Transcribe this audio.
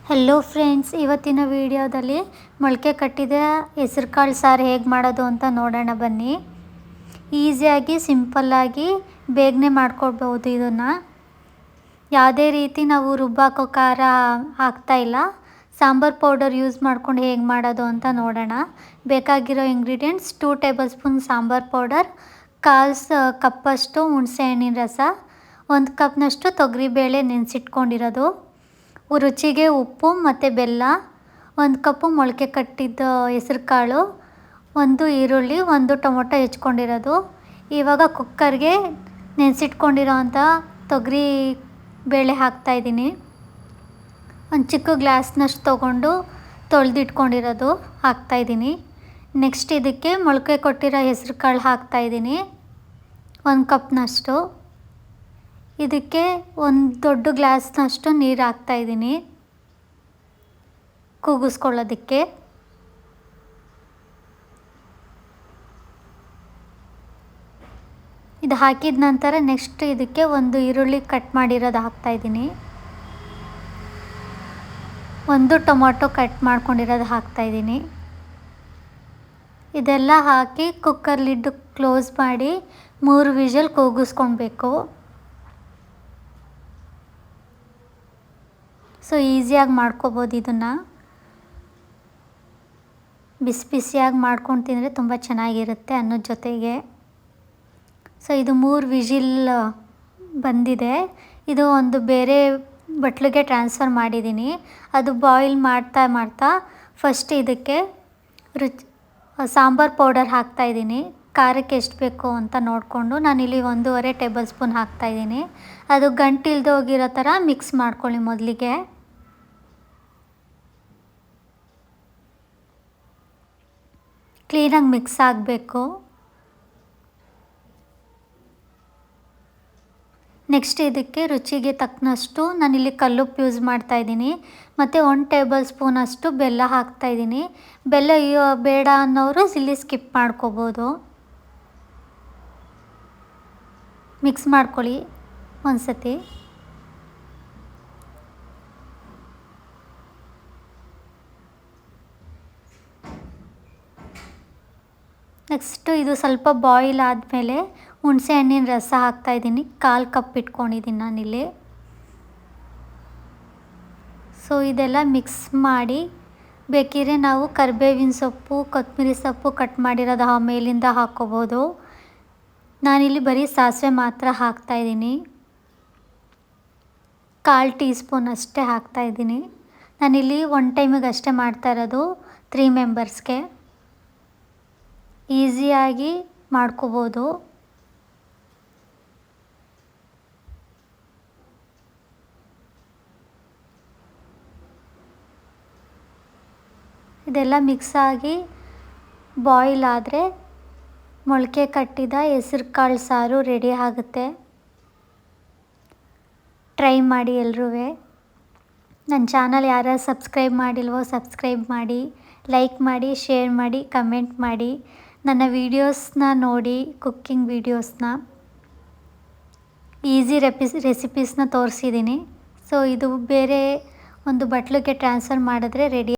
Hello friends, ಇವತ್ತಿನ ವಿಡಿಯೋದಲ್ಲಿ ಮೊಳಕೆ ಕಟ್ಟಿದ ಹೆಸರುಕಾಳು ಸಾರು ಹೇಗೆ ಮಾಡೋದು ಅಂತ ನೋಡೋಣ ಬನ್ನಿ. ಈಸಿಯಾಗಿ ಸಿಂಪಲ್ಲಾಗಿ ಬೇಗನೆ ಮಾಡ್ಕೊಳ್ಬೋದು. ಇದನ್ನು ಯಾವುದೇ ರೀತಿ ನಾವು ರುಬ್ಬಾಕೋ ಖಾರ ಹಾಕ್ತಾಯಿಲ್ಲ. ಸಾಂಬಾರು ಪೌಡರ್ ಯೂಸ್ ಮಾಡ್ಕೊಂಡು ಹೇಗೆ ಮಾಡೋದು ಅಂತ ನೋಡೋಣ. ಬೇಕಾಗಿರೋ ingredients: 2 table spoon sambar powder, 1/4 ಕಪ್ಪಷ್ಟು ಹುಣಸೆಹಣ್ಣಿನ ರಸ, 1 ಕಪ್ನಷ್ಟು ತೊಗರಿಬೇಳೆ ನೆನೆಸಿಟ್ಕೊಂಡಿರೋದು, ರುಚಿಗೆ ಉಪ್ಪು ಮತ್ತು ಬೆಲ್ಲ, 1 ಕಪ್ಪು ಮೊಳಕೆ ಕಟ್ಟಿದ್ದ ಹೆಸರುಕಾಳು, 1 ಈರುಳ್ಳಿ, 1 ಟೊಮೊಟೊ ಹೆಚ್ಕೊಂಡಿರೋದು. ಇವಾಗ ಕುಕ್ಕರ್ಗೆ ನೆನೆಸಿಟ್ಕೊಂಡಿರೋ ಅಂಥ ತೊಗರಿ ಬೇಳೆ ಹಾಕ್ತಾಯಿದ್ದೀನಿ. ಒಂದು ಚಿಕ್ಕ ಗ್ಲಾಸ್ನಷ್ಟು ತೊಗೊಂಡು ತೊಳೆದಿಟ್ಕೊಂಡಿರೋದು ಹಾಕ್ತಾಯಿದ್ದೀನಿ. ನೆಕ್ಸ್ಟ್ ಇದಕ್ಕೆ ಮೊಳಕೆ ಕೊಟ್ಟಿರೋ ಹೆಸರುಕಾಳು ಹಾಕ್ತಾಯಿದ್ದೀನಿ, 1 ಕಪ್ನಷ್ಟು. ಇದಕ್ಕೆ 1 ದೊಡ್ಡ ಗ್ಲಾಸ್ನಷ್ಟು ನೀರು ಹಾಕ್ತಾಯಿದ್ದೀನಿ ಕೂಗಿಸ್ಕೊಳ್ಳೋದಕ್ಕೆ. ಇದು ಹಾಕಿದ ನಂತರ ನೆಕ್ಸ್ಟ್ ಇದಕ್ಕೆ 1 ಈರುಳ್ಳಿ ಕಟ್ ಮಾಡಿರೋದು ಹಾಕ್ತಾಯಿದ್ದೀನಿ, 1 ಟೊಮೊಟೊ ಕಟ್ ಮಾಡ್ಕೊಂಡಿರೋದು ಹಾಕ್ತಾಯಿದ್ದೀನಿ. ಇದೆಲ್ಲ ಹಾಕಿ ಕುಕ್ಕರ್ ಲಿಡ್ ಕ್ಲೋಸ್ ಮಾಡಿ 3 ವಿಷಲ್ ಕೂಗಿಸ್ಕೊಳ್ಬೇಕು. ಸೊ ಈಸಿಯಾಗಿ ಮಾಡ್ಕೋಬೋದು. ಇದನ್ನು ಬಿಸಿ ಬಿಸಿಯಾಗಿ ಮಾಡ್ಕೊಂಡು ತಿಂದರೆ ತುಂಬ ಚೆನ್ನಾಗಿರುತ್ತೆ ಅನ್ನೋದ ಜೊತೆಗೆ. ಸೊ ಇದು 3 ವಿಷಿಲ್ ಬಂದಿದೆ. ಇದು ಒಂದು ಬೇರೆ ಬಟ್ಲಿಗೆ ಟ್ರಾನ್ಸ್ಫರ್ ಮಾಡಿದ್ದೀನಿ. ಅದು ಬಾಯ್ಲ್ ಮಾಡ್ತಾ ಫಸ್ಟ್ ಇದಕ್ಕೆ ಸಾಂಬಾರು ಪೌಡರ್ ಹಾಕ್ತಾಯಿದ್ದೀನಿ. ಖಾರಕ್ಕೆ ಎಷ್ಟು ಬೇಕು ಅಂತ ನೋಡಿಕೊಂಡು ನಾನಿಲ್ಲಿ 1.5 ಟೇಬಲ್ ಸ್ಪೂನ್ ಹಾಕ್ತಾಯಿದ್ದೀನಿ. ಅದು ಗಂಟಿಲ್ದೆ ಹೋಗಿರೋ ಥರ ಮಿಕ್ಸ್ ಮಾಡ್ಕೊಳ್ಳಿ. ಮೊದಲಿಗೆ ಕ್ಲೀನಾಗಿ ಮಿಕ್ಸ್ ಆಗಬೇಕು. ನೆಕ್ಸ್ಟ್ ಇದಕ್ಕೆ ರುಚಿಗೆ ತಕ್ಕನಷ್ಟು ನಾನಿಲ್ಲಿ ಕಲ್ಲುಪ್ಪು ಯೂಸ್ ಮಾಡ್ತಾಯಿದ್ದೀನಿ ಮತ್ತು 1 ಟೇಬಲ್ ಸ್ಪೂನಷ್ಟು ಬೆಲ್ಲ ಹಾಕ್ತಾಯಿದ್ದೀನಿ. ಬೆಲ್ಲ ಬೇಡ ಅನ್ನೋರು ಇಲ್ಲಿ ಸ್ಕಿಪ್ ಮಾಡ್ಕೋಬೋದು. ಮಿಕ್ಸ್ ಮಾಡ್ಕೊಳ್ಳಿ ಒಂದು ಸತಿ. ನೆಕ್ಸ್ಟು ಇದು ಸ್ವಲ್ಪ ಬಾಯ್ಲ್ ಆದಮೇಲೆ ಹುಣಸೆ ಹಣ್ಣಿನ ರಸ ಹಾಕ್ತಾಯಿದ್ದೀನಿ. 1/4 ಕಪ್ ಇಟ್ಕೊಂಡಿದ್ದೀನಿ ನಾನಿಲ್ಲಿ. ಸೊ ಇದೆಲ್ಲ ಮಿಕ್ಸ್ ಮಾಡಿ ಬೇಕಿದ್ರೆ ನಾವು ಕರಿಬೇವಿನ ಸೊಪ್ಪು, ಕೊತ್ತಂಬರಿ ಸೊಪ್ಪು ಕಟ್ ಮಾಡಿರೋದು ಮೇಲಿಂದ ಹಾಕ್ಕೋಬೋದು. ನಾನಿಲ್ಲಿ ಬರೀ ಸಾಸಿವೆ ಮಾತ್ರ ಹಾಕ್ತಾಯಿದ್ದೀನಿ. 1/4 ಟೀ ಸ್ಪೂನ್ ಅಷ್ಟೇ ಹಾಕ್ತಾಯಿದ್ದೀನಿ. ನಾನಿಲ್ಲಿ 1 ಟೈಮಿಗೆ ಅಷ್ಟೇ ಮಾಡ್ತಾ ಇರೋದು, 3 ಮೆಂಬರ್ಸ್ಗೆ. ಈಸಿಯಾಗಿ ಮಾಡ್ಕೋಬೋದು. ಇದೆಲ್ಲ ಮಿಕ್ಸ್ ಆಗಿ ಬಾಯ್ಲ್ ಆದರೆ ಮೊಳಕೆ ಕಟ್ಟಿದ ಹೆಸರುಕಾಳು ಸಾರು ರೆಡಿ ಆಗುತ್ತೆ. ಟ್ರೈ ಮಾಡಿ ಎಲ್ರೂ. ನನ್ನ ಚಾನಲ್ ಯಾರ್ಯಾರು ಸಬ್ಸ್ಕ್ರೈಬ್ ಮಾಡಿಲ್ವೋ ಸಬ್ಸ್ಕ್ರೈಬ್ ಮಾಡಿ, ಲೈಕ್ ಮಾಡಿ, ಶೇರ್ ಮಾಡಿ, ಕಮೆಂಟ್ ಮಾಡಿ. ನನ್ನ ವೀಡಿಯೋಸ್ನ ನೋಡಿ, ಕುಕ್ಕಿಂಗ್ ವೀಡಿಯೋಸ್ನ, ಈಸಿ ರೆಸಿಪೀಸ್ನ ತೋರಿಸಿದ್ದೀನಿ. ಸೊ ಇದು ಬೇರೆ ಒಂದು ಬಟ್ಲಿಗೆ ಟ್ರಾನ್ಸ್ಫರ್ ಮಾಡಿದ್ರೆ ರೆಡಿ.